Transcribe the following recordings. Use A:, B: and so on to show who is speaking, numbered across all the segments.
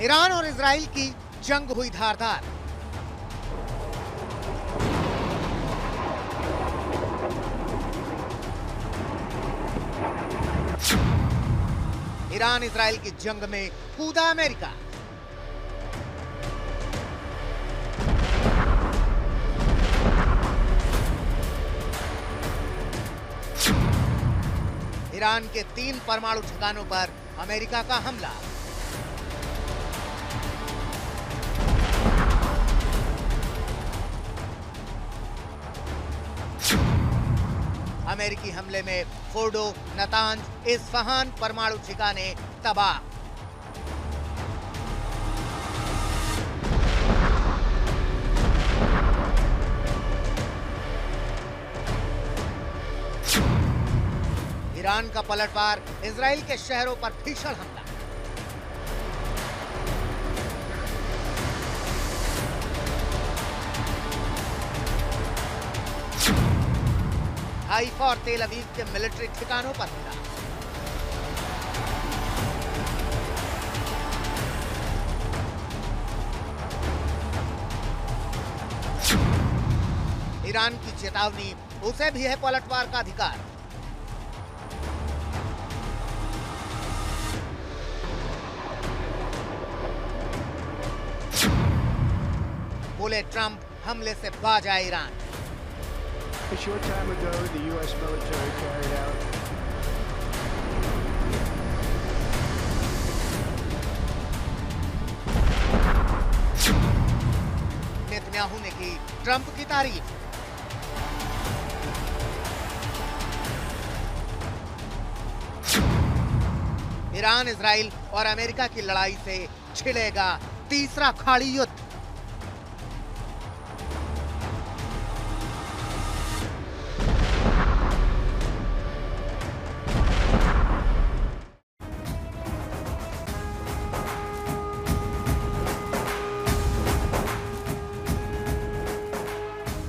A: Iran और Israel की जंग हुई धारदार। ईरान इजराइल की जंग में कूदा अमेरिका। ईरान के 3 परमाणु ठिकानों पर अमेरिका का हमला। अमेरिकी हमले में फोर्डो, नतांज, इस्फहान परमाणु ठिकाने तबाह। ईरान का पलटवार, इजराइल के शहरों पर भीषण हमला। हाइफा और तेल अवीव के मिलिट्री ठिकानों पर हमला। ईरान की चेतावनी, उसे भी है पलटवार का अधिकार। बोले ट्रंप, हमले से बाज आए Iran.
B: A short time ago, the U.S. military carried out
A: Netanyahu ने की ट्रंप की तारीफ। ईरान, इजराइल और अमेरिका की लड़ाई से छिड़ेगा तीसरा खाड़ी युद्ध।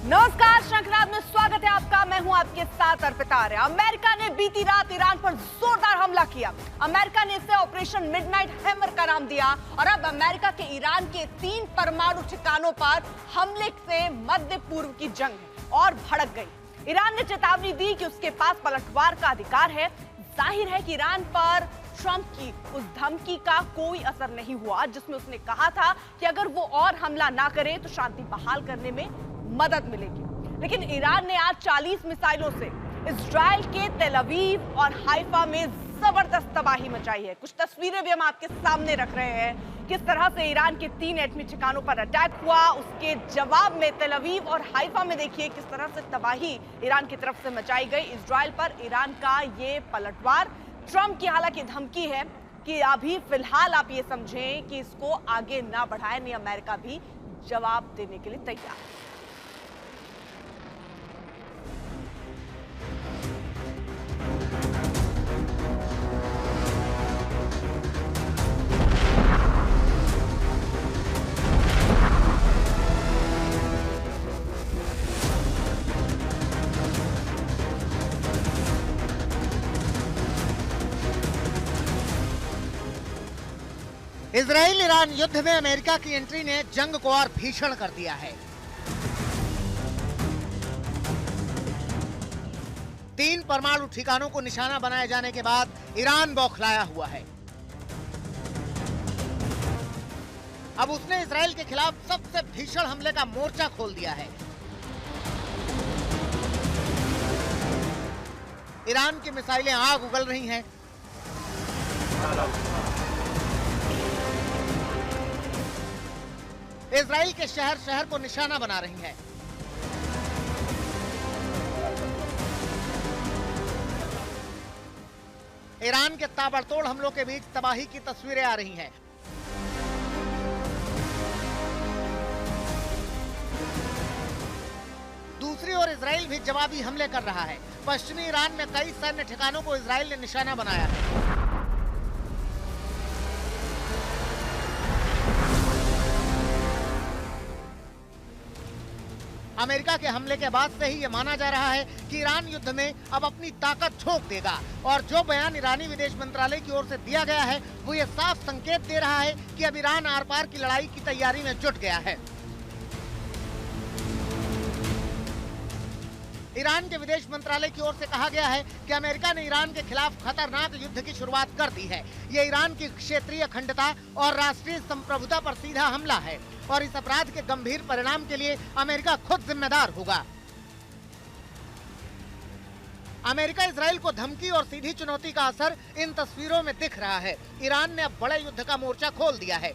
C: नमस्कार, शंकराब में स्वागत है आपका। मैं हूं आपके साथ अर्पिता आर्य। अमेरिका ने बीती रात ईरान पर जोरदार हमला किया। अमेरिका ने इसे ऑपरेशन मिडनाइट हैमर का नाम दिया और अब अमेरिका के ईरान के 3 परमाणु ठिकानों पर हमले से मध्य पूर्व की जंग और भड़क गई। ईरान ने चेतावनी दी कि उसके पास पलटवार का अधिकार है। जाहिर है कि ईरान पर ट्रंप की उस धमकी का कोई असर नहीं हुआ जिसमें उसने कहा था कि अगर वो और हमला ना करे तो शांति बहाल करने में मदद मिलेगी। लेकिन ईरान ने आज 40 मिसाइलों से इजराइल के तेल अवीव और हाइफा में जबरदस्त तबाही मचाई है। कुछ तस्वीरें भी हम आपके सामने रख रहे हैं, किस तरह से ईरान के 3 एटमी ठिकानों पर अटैक हुआ। उसके जवाब में तेल अवीव और हाइफा में देखिए किस तरह से तबाही ईरान की तरफ से मचाई गई। इजराइल पर ईरान का ये पलटवार, ट्रंप की हालांकि धमकी है कि अभी फिलहाल आप ये समझें कि इसको आगे ना बढ़ाए, नहीं अमेरिका भी जवाब देने के लिए तैयार है।
A: इजराइल ईरान युद्ध में अमेरिका की एंट्री ने जंग को और भीषण कर दिया है। 3 परमाणु ठिकानों को निशाना बनाए जाने के बाद ईरान बौखलाया हुआ है। अब उसने इजराइल के खिलाफ सबसे भीषण हमले का मोर्चा खोल दिया है। ईरान की मिसाइलें आग उगल रही हैं। इजराइल के शहर शहर को निशाना बना रही हैं। ईरान के ताबड़तोड़ हमलों के बीच तबाही की तस्वीरें आ रही हैं। दूसरी ओर इजराइल भी जवाबी हमले कर रहा है। पश्चिमी ईरान में कई सैन्य ठिकानों को इजराइल ने निशाना बनाया है। अमेरिका के हमले के बाद से ही ये माना जा रहा है कि ईरान युद्ध में अब अपनी ताकत झोंक देगा और जो बयान ईरानी विदेश मंत्रालय की ओर से दिया गया है वो ये साफ संकेत दे रहा है कि अब ईरान आर पार की लड़ाई की तैयारी में जुट गया है। ईरान के विदेश मंत्रालय की ओर से कहा गया है कि अमेरिका ने ईरान के खिलाफ खतरनाक युद्ध की शुरुआत कर दी है। ये ईरान की क्षेत्रीय अखंडता और राष्ट्रीय संप्रभुता पर सीधा हमला है और इस अपराध के गंभीर परिणाम के लिए अमेरिका खुद जिम्मेदार होगा। अमेरिका इजराइल को धमकी और सीधी चुनौती का असर इन तस्वीरों में दिख रहा है। ईरान ने अब बड़े युद्ध का मोर्चा खोल दिया है।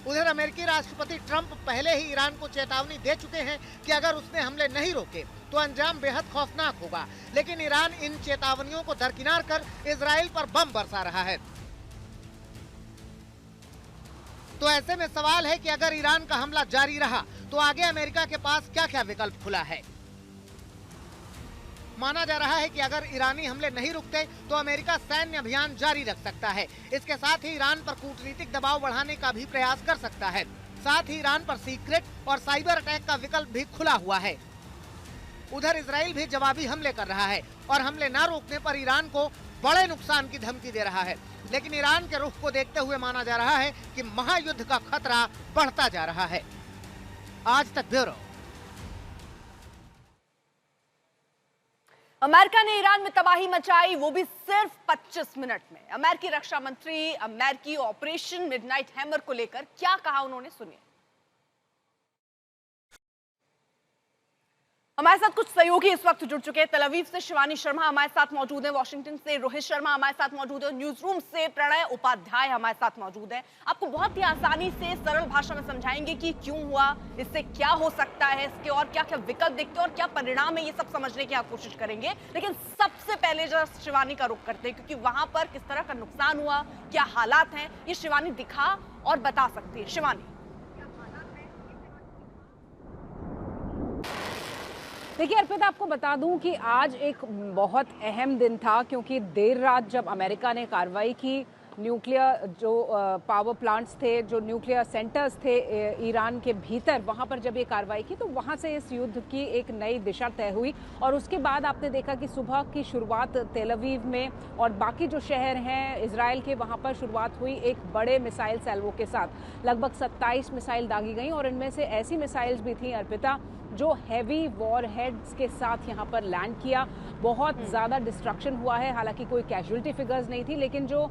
A: उधर अमेरिकी राष्ट्रपति ट्रंप पहले ही ईरान को चेतावनी दे चुके हैं कि अगर उसने हमले नहीं रोके तो अंजाम बेहद खौफनाक होगा, लेकिन ईरान इन चेतावनियों को दरकिनार कर इजराइल पर बम बरसा रहा है। तो ऐसे में सवाल है कि अगर ईरान का हमला जारी रहा तो आगे अमेरिका के पास क्या क्या विकल्प खुला है। माना जा रहा है कि अगर ईरानी हमले नहीं रुकते तो अमेरिका सैन्य अभियान जारी रख सकता है। इसके साथ ही ईरान पर कूटनीतिक दबाव बढ़ाने का भी प्रयास कर सकता है। साथ ही ईरान पर सीक्रेट और साइबर अटैक का विकल्प भी खुला हुआ है। उधर इजराइल भी जवाबी हमले कर रहा है और हमले न रोकने पर ईरान को बड़े नुकसान की धमकी दे रहा है। लेकिन ईरान के रुख को देखते हुए माना जा रहा है कि महायुद्ध का खतरा बढ़ता जा रहा है। आज तक ब्यूरो।
C: अमेरिका ने ईरान में तबाही मचाई, वो भी सिर्फ 25 मिनट में। अमेरिकी रक्षा मंत्री अमेरिकी ऑपरेशन मिडनाइट हैमर को लेकर क्या कहा उन्होंने, सुनिए। हमारे साथ कुछ सहयोगी इस वक्त जुड़ चुके हैं। तल अवीव से शिवानी शर्मा हमारे साथ मौजूद है, वॉशिंगटन से रोहित शर्मा हमारे साथ मौजूद है, न्यूज रूम से प्रणय उपाध्याय हमारे साथ मौजूद है। आपको बहुत ही आसानी से सरल भाषा में समझाएंगे कि क्यों हुआ, इससे क्या हो सकता है, इसके और क्या क्या विकल्प दिखते हैं और क्या परिणाम है, ये सब समझने की आप कोशिश करेंगे। लेकिन सबसे पहले जरा शिवानी का रुख करते हैं, क्योंकि वहां पर किस तरह का नुकसान हुआ, क्या हालात हैं, ये शिवानी दिखा और बता सकती है। शिवानी।
D: देखिए अर्पिता, आपको बता दूं कि आज एक बहुत अहम दिन था, क्योंकि देर रात जब अमेरिका ने कार्रवाई की, न्यूक्लियर जो पावर प्लांट्स थे, जो न्यूक्लियर सेंटर्स थे ईरान के भीतर, वहाँ पर जब ये कार्रवाई की तो वहाँ से इस युद्ध की एक नई दिशा तय हुई। और उसके बाद आपने देखा कि सुबह की शुरुआत तेल अवीव में और बाकी जो शहर हैं इजराइल के, वहाँ पर शुरुआत हुई एक बड़े मिसाइल सैल्वो के साथ। लगभग 27 मिसाइल दागी गई और इनमें से ऐसी मिसाइल्स भी थी अर्पिता जो हैवी वॉर हेड्स के साथ यहाँ पर लैंड किया। बहुत ज़्यादा डिस्ट्रक्शन हुआ है, हालांकि कोई कैजुअलिटी फिगर्स नहीं थी, लेकिन जो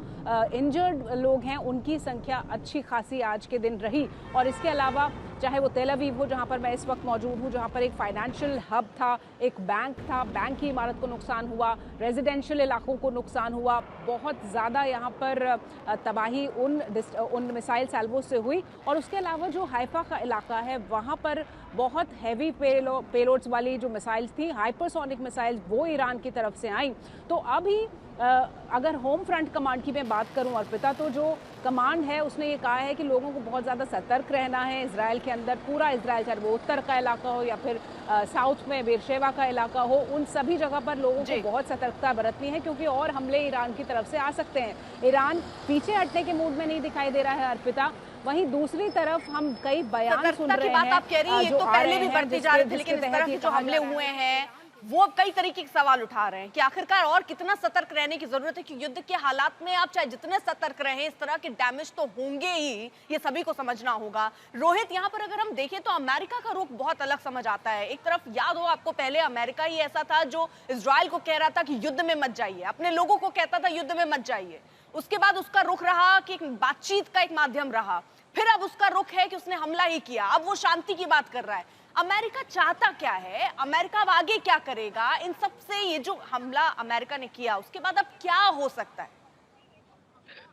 D: इंजर्ड लोग हैं उनकी संख्या अच्छी खासी आज के दिन रही। और इसके अलावा चाहे वो तेल अवीव हो जहाँ पर मैं इस वक्त मौजूद हूँ, जहाँ पर एक फाइनेंशियल हब था, एक बैंक था, बैंक की इमारत को नुकसान हुआ, रेजिडेंशियल इलाकों को नुकसान हुआ। बहुत ज़्यादा यहाँ पर तबाही उन मिसाइल सैल्वो से हुई। और उसके अलावा जो हाइफा का इलाका है वहाँ पर बहुत हैवी पेलोड्स वाली जो मिसाइल्स थी, हाइपरसोनिक मिसाइल्स, वो ईरान की तरफ से आई। तो अभी अगर होम फ्रंट कमांड की मैं बात करूं अर्पिता, तो जो कमांड है उसने ये कहा है कि लोगों को बहुत ज़्यादा सतर्क रहना है। इजराइल के अंदर, पूरा इजराइल, चाहे वो उत्तर का इलाका हो या फिर साउथ में बेरशेवा का इलाका हो, उन सभी जगह पर लोगों को बहुत सतर्कता बरतनी है, क्योंकि और हमले ईरान की तरफ से आ सकते हैं। ईरान पीछे हटने के मूड में नहीं दिखाई दे रहा है अर्पिता। वहीं दूसरी तरफ हम कई बयान सुन रहे हैं,
C: बात आप कह रही हैं, ये तो पहले भी बढ़ती जा रही थी, लेकिन इस तरह के जो हमले हुए हैं वो कई तरीके के सवाल उठा रहे हैं कि आखिरकार और कितना सतर्क रहने की जरूरत है, कि युद्ध के हालात में आप चाहे जितने सतर्क रहें, इस तरह के डैमेज तो होंगे ही, ये सभी को समझना होगा। रोहित, यहाँ पर अगर हम देखें तो अमेरिका का रुख बहुत अलग समझ आता है। एक तरफ याद हो आपको, पहले अमेरिका ही ऐसा था जो इजराइल को कह रहा था कि युद्ध में मत जाइए, अपने लोगों को कहता था युद्ध में मत जाइए। उसके बाद उसका रुख रहा कि बातचीत का एक माध्यम रहा, फिर अब उसका रुख है कि उसने हमला ही किया, अब वो शांति की बात कर रहा है। अमेरिका चाहता क्या है, अमेरिका अब आगे क्या करेगा इन सब से? ये जो हमला अमेरिका ने किया उसके बाद अब क्या हो सकता है?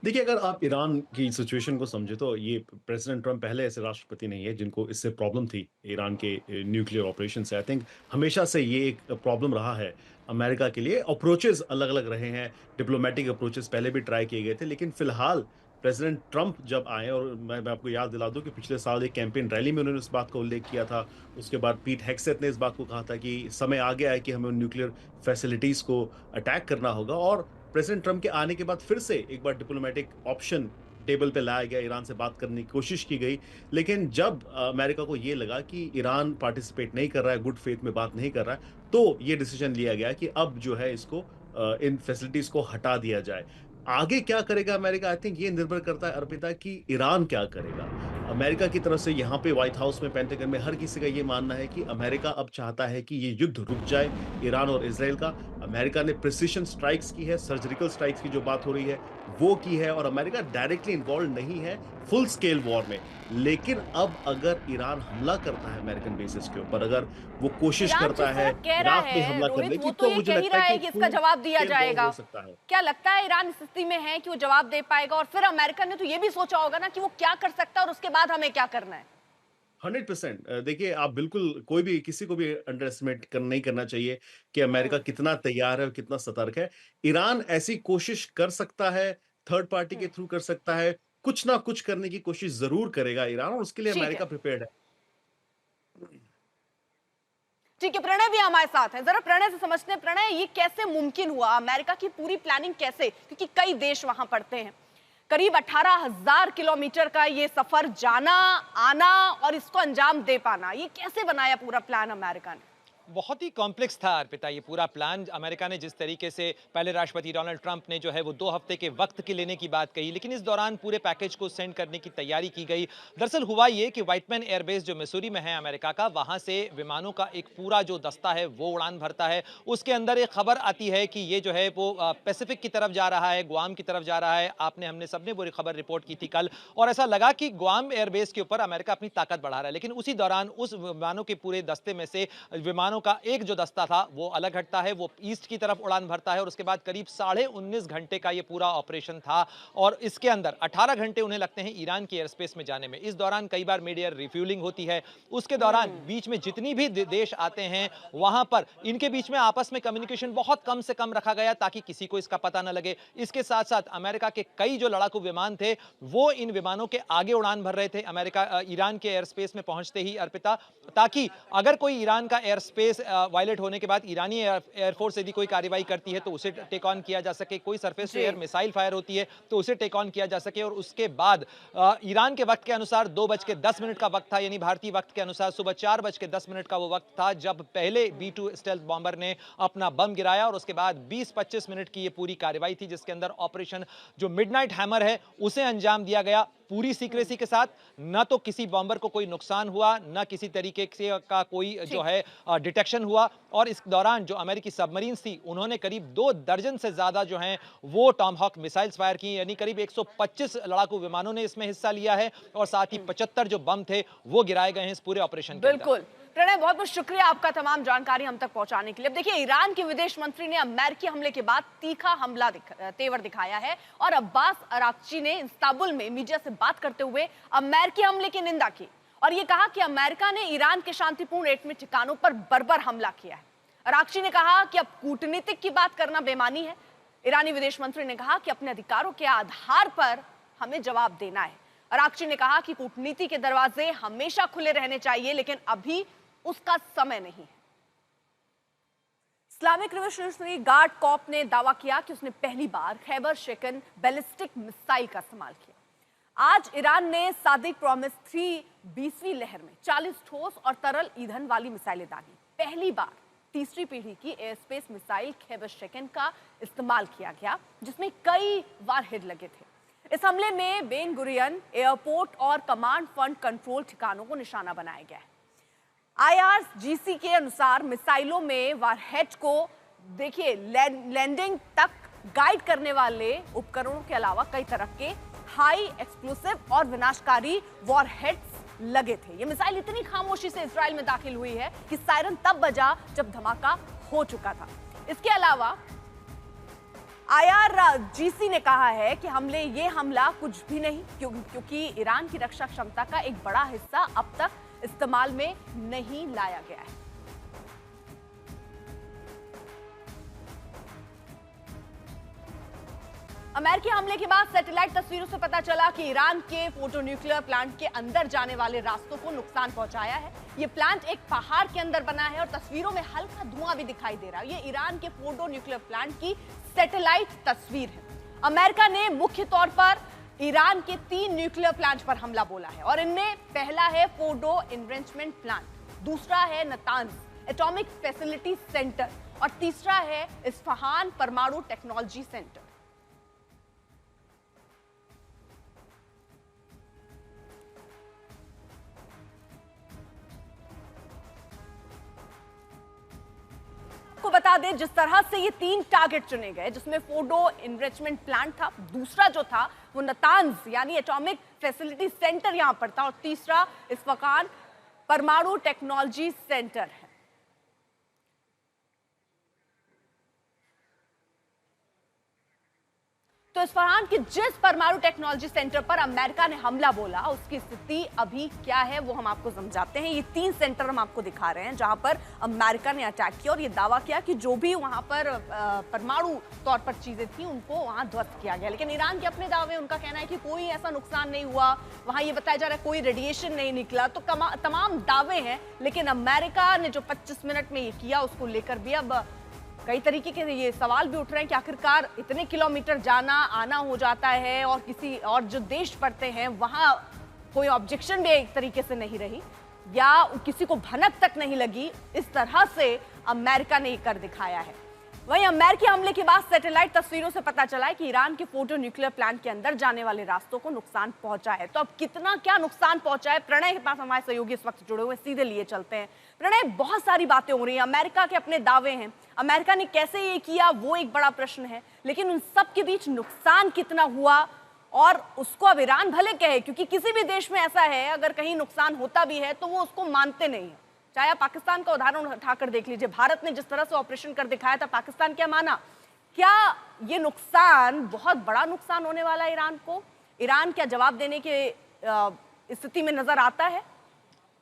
E: देखिए, अगर आप ईरान की सिचुएशन को समझे तो ये प्रेसिडेंट ट्रंप पहले ऐसे राष्ट्रपति नहीं है जिनको इससे प्रॉब्लम थी ईरान के न्यूक्लियर ऑपरेशन से। आई थिंक हमेशा से ये एक प्रॉब्लम रहा है अमेरिका के लिए। अप्रोचेस अलग अलग रहे हैं, डिप्लोमेटिक अप्रोचेस पहले भी ट्राई किए गए थे, लेकिन फिलहाल प्रेसिडेंट ट्रंप जब आए, और मैं आपको याद दिला दूं कि पिछले साल एक कैंपेन रैली में उन्होंने इस बात का उल्लेख किया था। उसके बाद पीट हेग्सेथ ने इस बात को कहा था कि समय आ गया है कि हमें न्यूक्लियर फैसिलिटीज़ को अटैक करना होगा। और प्रेसिडेंट ट्रंप के आने के बाद फिर से एक बार डिप्लोमेटिक ऑप्शन टेबल पे लाया गया, ईरान से बात करने की कोशिश की गई, लेकिन जब अमेरिका को ये लगा कि ईरान पार्टिसिपेट नहीं कर रहा है, गुड फेथ में बात नहीं कर रहा है, तो ये डिसीजन लिया गया कि अब जो है इसको इन फैसिलिटीज को हटा दिया जाए। आगे क्या करेगा अमेरिका, आई थिंक ये निर्भर करता है अर्पिता कि ईरान क्या करेगा। अमेरिका की तरफ से यहाँ पे व्हाइट हाउस में, पेंटागन में हर किसी का ये मानना है कि अमेरिका अब चाहता है कि ये युद्ध रुक जाए, ईरान और इजराइल का। अमेरिका ने प्रिसिशन स्ट्राइक्स की है, सर्जिकल स्ट्राइक्स की जो बात हो रही है वो की है, और अमेरिका डायरेक्टली इन्वॉल्व नहीं है फुल स्केल वॉर में। लेकिन अब अगर ईरान हमला करता है अमेरिकन बेसिस के ऊपर, अगर वो कोशिश करता है इराक में हमला करने की, तो मुझे लगता है कि
C: इसका जवाब दिया जाएगा।
E: हो सकता है।
C: क्या लगता है ईरान इस स्थिति में है कि वो जवाब दे पाएगा? और फिर अमेरिका ने तो ये भी सोचा होगा ना कि वो क्या कर सकता है और उसके बाद हमें क्या करना है।
E: 100%। देखिए, आप बिल्कुल कोई भी किसी को भी अंडर एस्टिमेट नहीं करना चाहिए कि अमेरिका कितना तैयार है और कितना सतर्क है। ईरान ऐसी कोशिश कर सकता है, थर्ड पार्टी के थ्रू कर सकता है, कुछ ना कुछ करने की कोशिश जरूर करेगा ईरान, और उसके लिए अमेरिका प्रिपेयर्ड है।
C: ठीक है, प्रणय भी हमारे साथ है। जरा प्रणय से समझते हैं, प्रणय ये कैसे मुमकिन हुआ, अमेरिका की पूरी प्लानिंग कैसे, क्योंकि कई देश वहां पड़ते हैं, करीब 18,000 किलोमीटर का ये सफर, जाना आना और इसको अंजाम दे पाना, ये कैसे बनाया पूरा प्लान अमेरिका ने?
F: बहुत ही कॉम्प्लेक्स था अर्पिता ये पूरा प्लान। अमेरिका ने जिस तरीके से पहले राष्ट्रपति डोनाल्ड ट्रंप ने जो है वो 2 हफ्ते के वक्त के लेने की बात कही, लेकिन इस दौरान पूरे पैकेज को सेंड करने की तैयारी की गई। दरअसल हुआ ये कि व्हाइटमैन एयरबेस जो मिसूरी में है अमेरिका का, वहां से विमानों का एक पूरा जो दस्ता है वो उड़ान भरता है। उसके अंदर एक खबर आती है कि ये जो है वो पैसिफिक की तरफ जा रहा है, गुआम की तरफ जा रहा है। हमने सबने वो खबर रिपोर्ट की थी कल, और ऐसा लगा कि गुआम एयरबेस के ऊपर अमेरिका अपनी ताकत बढ़ा रहा है। लेकिन उसी दौरान उस विमानों के पूरे दस्ते में से विमानों का एक जो दस्ता था वो अलग हटता है, वो ईस्ट की तरफ उड़ान भरता है, और उसके बाद करीब 19.5 घंटे का ये पूरा ऑपरेशन था, और इसके अंदर 18 घंटे उन्हें लगते हैं ईरान के एयर स्पेस में जाने में। इस दौरान कई बार मिड एयर रिफ्यूलिंग होती है। उसके दौरान बीच में जितनी भी देश आते हैं वहां पर इनके बीच में आपस में कम्युनिकेशन बहुत कम से कम रखा गया ताकि किसी को इसका पता न लगे। इसके साथ साथ अमेरिका के कई जो लड़ाकू विमान थे वो इन विमानों के आगे उड़ान भर रहे थे अमेरिका ईरान के एयर स्पेस में पहुंचते ही अर्पिता, ताकि अगर कोई ईरान का एयर स्पेस वायलेट होने के बाद ईरानी एयरफोर्स यदि कोई कार्रवाई करती है तो उसे टेक ऑन किया जा सके, कोई surface to air missile fire होती है तो उसे टेक ऑन किया जा सके। और उसके बाद ईरान के वक्त के अनुसार 2:10 का वक्त था, यानी भारतीय वक्त के अनुसार सुबह 4:10 का वो वक्त था जब पहले B-2 स्टेल्थ बॉम्बर ने अपना बम गिराया, और उसके बाद 20-25 मिनट की ये पूरी कार्रवाई थी जिसके अंदर ऑपरेशन जो मिडनाइट हैमर है उसे अंजाम दिया गया पूरी सीक्रेसी के साथ। न तो किसी बॉम्बर को कोई नुकसान हुआ, न किसी तरीके से का कोई जो है डिटेक्शन हुआ। और इस दौरान जो अमेरिकी सबमरीन थी उन्होंने करीब 2 दर्जन से ज्यादा जो हैं वो टॉमहॉक मिसाइल्स फायर की, यानी करीब 125 लड़ाकू विमानों ने इसमें हिस्सा लिया है, और साथ ही 75 जो बम थे वो गिराए गए हैं इस पूरे ऑपरेशन के।
C: बिल्कुल प्रणय, बहुत बहुत शुक्रिया आपका तमाम जानकारी हम तक पहुंचाने के लिए। अब देखिए, ईरान के विदेश मंत्री ने अमेरिकी हमले के बाद तीखा हमला तेवर दिखाया है, और अब्बास अराक्ची ने इस्तांबुल में मीडिया से बात करते हुए अमेरिकी हमले की निंदा की, और ये कहा कि अमेरिका ने ईरान के शांतिपूर्ण एटमी ठिकानों पर बर्बर हमला किया है। अराक्ची ने कहा कि अब कूटनीतिक की बात करना बेमानी है। ईरानी विदेश मंत्री ने कहा कि अपने अधिकारों के आधार पर हमें जवाब देना है। अराक्ची ने कहा कि कूटनीति के दरवाजे हमेशा खुले रहने चाहिए, लेकिन अभी उसका समय नहीं है। इस्लामिक रिवॉल्यूशनरी गार्ड कॉर्प ने दावा किया कि उसने पहली बार खैबर शेकन बैलिस्टिक मिसाइल का इस्तेमाल किया। आज ईरान ने सादिक प्रॉमिस 3 20वीं लहर में 40 ठोस और तरल ईंधन वाली मिसाइलें दागी। पहली बार तीसरी पीढ़ी की एयर स्पेस मिसाइल खैबर शेकन का इस्तेमाल किया गया, जिसमें कई वारहेड लगे थे। इस हमले में बेन गुरियन एयरपोर्ट और कमांड फंड कंट्रोल ठिकानों को निशाना बनाया गया है। IRGC के अनुसार मिसाइलों में वारहेड को देखिए लैंडिंग तक गाइड करने वाले उपकरणों के अलावा कई तरह के हाई एक्सप्लोसिव और विनाशकारी वॉरहेड्स लगे थे। ये मिसाइल इतनी खामोशी से इजराइल में दाखिल हुई है कि सायरन तब बजा जब धमाका हो चुका था। इसके अलावा IRGC ने कहा है कि ये हमला कुछ भी नहीं, क्योंकि ईरान की रक्षा क्षमता का एक बड़ा हिस्सा अब तक इस्तेमाल में नहीं लाया गया है। अमेरिकी हमले के बाद सैटेलाइट तस्वीरों से पता चला कि ईरान के फोटो न्यूक्लियर प्लांट के अंदर जाने वाले रास्तों को नुकसान पहुंचाया है। ये प्लांट एक पहाड़ के अंदर बना है और तस्वीरों में हल्का धुआं भी दिखाई दे रहा है। ये ईरान के फोटो न्यूक्लियर प्लांट की सैटेलाइट तस्वीर है। अमेरिका ने मुख्य तौर पर ईरान के 3 न्यूक्लियर प्लांट पर हमला बोला है और इनमें पहला है फोर्डो एनरिचमेंट प्लांट, दूसरा है नतांज एटॉमिक फैसिलिटी सेंटर और तीसरा है इस्फहान परमाणु टेक्नोलॉजी सेंटर। को बता दें जिस तरह से ये 3 टारगेट चुने गए, जिसमें फोर्डो एनरिचमेंट प्लांट था, दूसरा जो था वो नतांज यानी एटॉमिक फैसिलिटी सेंटर यहां पर था और तीसरा इस्फहान परमाणु टेक्नोलॉजी सेंटर है। तो इस्फहान के जिस परमाणु टेक्नोलॉजी सेंटर पर अमेरिका ने हमला बोला उसकी स्थिति अभी क्या है वो हम आपको समझाते हैं। ये 3 सेंटर हम आपको दिखा रहे हैं जहां पर अमेरिका ने अटैक किया और ये दावा किया कि जो भी वहां पर परमाणु तौर पर चीजें थी उनको वहां ध्वस्त किया गया। लेकिन ईरान के अपने दावे, उनका कहना है कि कोई ऐसा नुकसान नहीं हुआ, वहां ये बताया जा रहा है कोई रेडिएशन नहीं निकला। तो तमाम दावे हैं, लेकिन अमेरिका ने जो 25 मिनट में ये किया उसको लेकर भी अब कई तरीके के ये सवाल भी उठ रहे हैं कि आखिरकार इतने किलोमीटर जाना आना हो जाता है और किसी और जो देश पड़ते हैं वहां कोई ऑब्जेक्शन भी एक तरीके से नहीं रही या किसी को भनक तक नहीं लगी। इस तरह से अमेरिका ने ये कर दिखाया है। वहीं अमेरिकी हमले के बाद सैटेलाइट तस्वीरों से पता चला है कि ईरान के फोर्डो न्यूक्लियर प्लांट के अंदर जाने वाले रास्तों को नुकसान पहुंचा है। तो अब कितना क्या नुकसान पहुंचा है, प्रणय के पास हमारे सहयोगी इस वक्त जुड़े हुए, सीधे लिए चलते हैं। प्रणय, बहुत सारी बातें हो रही हैं, अमेरिका के अपने दावे हैं, अमेरिका ने कैसे ये किया वो एक बड़ा प्रश्न है, लेकिन उन सब के बीच नुकसान कितना हुआ और उसको अब ईरान भले कहे, क्योंकि किसी भी देश में ऐसा है अगर कहीं नुकसान होता भी है तो वो उसको मानते नहीं है। चाहे आप पाकिस्तान का उदाहरण उठाकर देख लीजिए, भारत ने जिस तरह से ऑपरेशन कर दिखाया था, पाकिस्तान क्या माना? क्या ये नुकसान बहुत बड़ा नुकसान होने वाला है ईरान को? ईरान क्या जवाब देने के स्थिति में नजर आता है?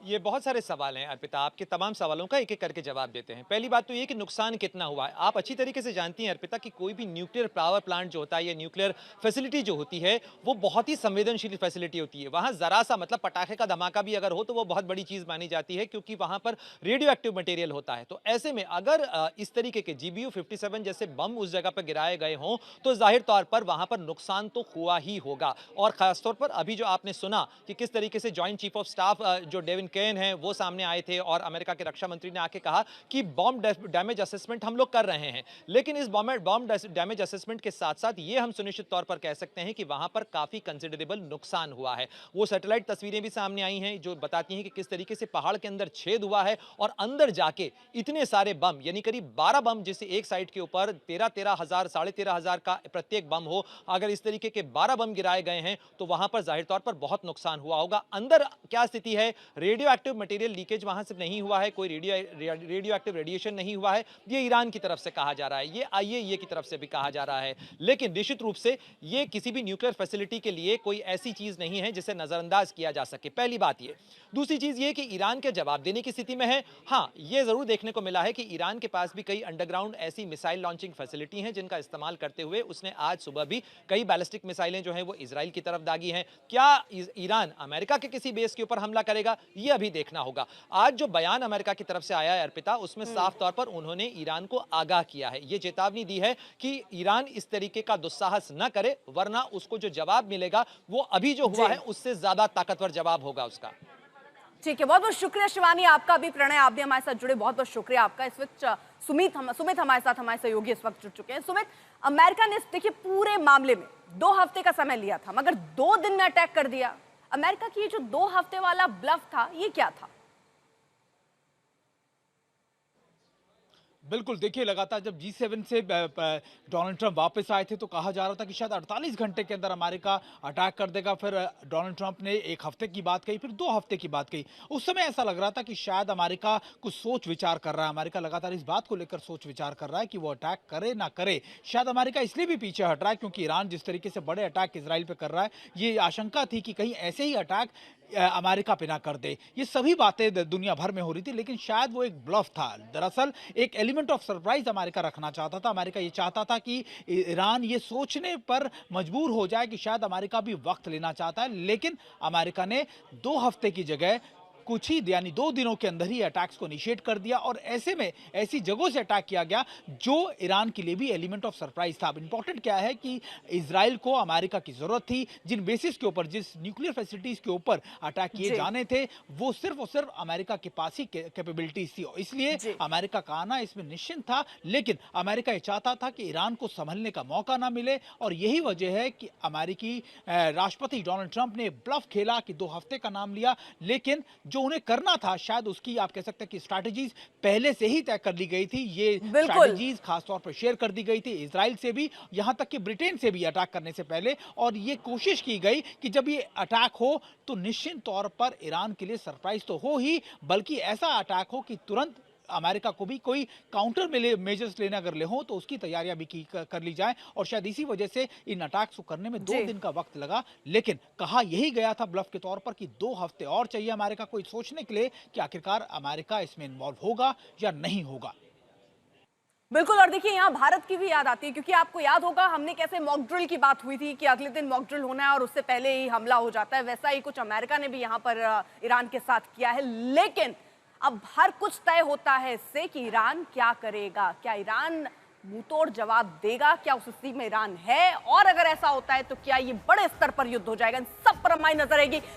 F: ये बहुत सारे सवाल हैं अर्पिता, आपके तमाम सवालों का एक एक करके जवाब देते हैं। पहली बात तो ये कि नुकसान कितना हुआ है। आप अच्छी तरीके से जानती हैं अर्पिता कि कोई भी न्यूक्लियर पावर प्लांट जो होता है या न्यूक्लियर फैसिलिटी जो होती है वो बहुत ही संवेदनशील फैसिलिटी होती है। वहाँ जरा सा मतलब पटाखे का धमाका भी अगर हो तो वो बहुत बड़ी चीज़ मानी जाती है, क्योंकि वहाँ पर रेडियो एक्टिव मटेरियल होता है। तो ऐसे में अगर इस तरीके के GBU-57 जैसे बम उस जगह पर गिराए गए हों तो जाहिर तौर पर वहाँ पर नुकसान तो हुआ ही होगा। और खासतौर पर अभी जो आपने सुना कि किस तरीके से जॉइंट चीफ ऑफ स्टाफ जो डेविन केन है वो सामने आए थे और अमेरिका के रक्षा मंत्री ने आके कहा कि बॉम्ब डैमेज असेसमेंट हम लोग कर रहे हैं। लेकिन इस बॉम्ब डैमेज असेसमेंट के साथ साथ ये हम सुनिश्चित तौर पर कह सकते हैं कि वहां पर काफी कंसिडरेबल नुकसान हुआ है। वो सैटेलाइट तस्वीरें भी सामने आई हैं जो बताती हैं कि किस तरीके से पहाड़ के अंदर छेद हुआ है और अंदर जाके इतने सारे बम, यानी करीब 12 बम, जिससे एक साइड के ऊपर 13,000 साढ़े 13,000 का प्रत्येक बम हो, अगर इस तरीके के 12 बम गिराए गए हैं तो वहां पर जाहिर तौर पर बहुत नुकसान हुआ होगा। अंदर क्या स्थिति है, रेडियो एक्टिव मटेरियल लीकेज वहां से नहीं हुआ है, कोई रेडियो एक्टिव रेडिएशन नहीं हुआ है, ये ईरान की तरफ से कहा जा रहा है, ये IAEA की तरफ से भी कहा जा रहा है। लेकिन निश्चित रूप से ये किसी भी न्यूक्लियर फैसिलिटी के लिए कोई ऐसी चीज नहीं है जिसे नजरअंदाज किया जा सके, पहली बात ये। दूसरी चीज ये कि ईरान के जवाब देने की स्थिति में है। हाँ, ये जरूर देखने को मिला है कि ईरान के पास भी कई अंडरग्राउंड ऐसी मिसाइल लॉन्चिंग फैसिलिटी हैं जिनका इस्तेमाल करते हुए उसने आज सुबह भी कई बैलिस्टिक मिसाइलें जो हैं वो इजराइल की तरफ दागी हैं। क्या ईरान अमेरिका के किसी बेस के ऊपर हमला करेगा, ये अभी देखना होगा। आज जो बयान अमेरिका की तरफ से आया है अर्पिता, उसमें साफ तौर पर उन्होंने ईरान को आगाह किया है, ये चेतावनी दी है कि ईरान इस तरीके का दुस्साहस न करे, वरना उसको जो जवाब मिलेगा वो अभी जो हुआ है उससे ज्यादा ताकतवर जवाब होगा उसका।
C: ठीक है, बहुत बहुत शुक्रिया शिवानी, आपका भी, प्रणय आप भी हमारे साथ जुड़े, बहुत बहुत शुक्रिया आपका। इस वक्त सुमित हमारे साथ, हमारे सहयोगी इस वक्त जुड़ चुके हैं। सुमित, अमेरिका ने देखिए पूरे मामले में 2 हफ्ते का समय लिया था, मगर 2 दिन में अटैक कर दिया। अमेरिका की ये जो 2 हफ्ते वाला ब्लफ था, ये क्या था?
G: बिल्कुल, देखिए लगातार जब G7 से डोनाल्ड ट्रंप वापस आए थे तो कहा जा रहा था कि शायद 48 घंटे के अंदर अमेरिका अटैक कर देगा। फिर डोनाल्ड ट्रंप ने 1 हफ्ते की बात कही, फिर 2 हफ्ते की बात कही। उस समय ऐसा लग रहा था कि शायद अमेरिका कुछ सोच विचार कर रहा है, अमेरिका लगातार इस बात को लेकर सोच विचार कर रहा है कि वो अटैक करे ना करे। शायद अमेरिका इसलिए भी पीछे हट रहा है क्योंकि ईरान जिस तरीके से बड़े अटैक इजराइल पर कर रहा है, ये आशंका थी कि कहीं ऐसे ही अटैक अमेरिका पे ना कर दे। ये सभी बातें दुनिया भर में हो रही थी, लेकिन शायद वो एक ब्लफ था। दरअसल एक एलिमेंट ऑफ सरप्राइज अमेरिका रखना चाहता था। अमेरिका ये चाहता था कि ईरान ये सोचने पर मजबूर हो जाए कि शायद अमेरिका भी वक्त लेना चाहता है, लेकिन अमेरिका ने 2 हफ्ते की जगह कुछ ही यानी 2 दिनों के अंदर ही अटैक्स को इनिशिएट कर दिया और ऐसे में ऐसी जगहों से अटैक किया गया जो ईरान के लिए भी एलिमेंट ऑफ सरप्राइज था। अब इंपॉर्टेंट क्या है कि इजराइल को अमेरिका की जरूरत थी, जिन बेसिस के ऊपर, जिस न्यूक्लियर फैसिलिटीज के ऊपर अटैक किए जाने थे, वो सिर्फ और सिर्फ अमेरिका के पास ही कैपेबिलिटीज थी। इसलिए अमेरिका का आना इसमें निश्चिंत था, लेकिन अमेरिका ये चाहता था कि ईरान को संभलने का मौका ना मिले और यही वजह है कि अमेरिकी राष्ट्रपति डोनाल्ड ट्रंप ने ब्लफ खेला कि 2 हफ्ते का नाम लिया, लेकिन जो उन्हें करना था शायद उसकी आप कह सकते हैं कि स्ट्रैटेजीज पहले से ही तय कर ली गई थी। ये स्ट्रैटेजीज खासतौर पर शेयर कर दी गई थी इजराइल से भी, यहां तक कि ब्रिटेन से भी अटैक करने से पहले, और ये कोशिश की गई कि जब ये अटैक हो तो निश्चित तौर पर ईरान के लिए सरप्राइज तो हो ही, बल्कि ऐसा अटैक हो कि तुरंत अमेरिका को भी कोई काउंटर मेजर्स लेने अगर ले हो तो उसकी तैयारियां भी कर ली जाए। और शायद इसी वजह से इन अटैक्स को करने में 2 दिन का वक्त लगा, लेकिन कहा यही गया था ब्लफ के तौर पर कि 2 हफ्ते और चाहिए अमेरिका को सोचने के लिए कि आखिरकार अमेरिका इसमें इन्वॉल्व होगा या नहीं होगा।
C: बिल्कुल, और देखिए यहाँ भारत की भी याद आती है, क्योंकि आपको याद होगा हमने कैसे मॉक ड्रिल की बात हुई थी कि अगले दिन मॉक ड्रिल होना है और उससे पहले ही हमला हो जाता है। वैसा ही कुछ अमेरिका ने भी यहाँ पर ईरान के साथ किया है, लेकिन अब हर कुछ तय होता है इससे कि ईरान क्या करेगा। क्या ईरान मुंहतोड़ जवाब देगा? क्या उस स्थिति में ईरान है? और अगर ऐसा होता है तो क्या ये बड़े स्तर पर युद्ध हो जाएगा? इन सब पर हमारी नजर रहेगी।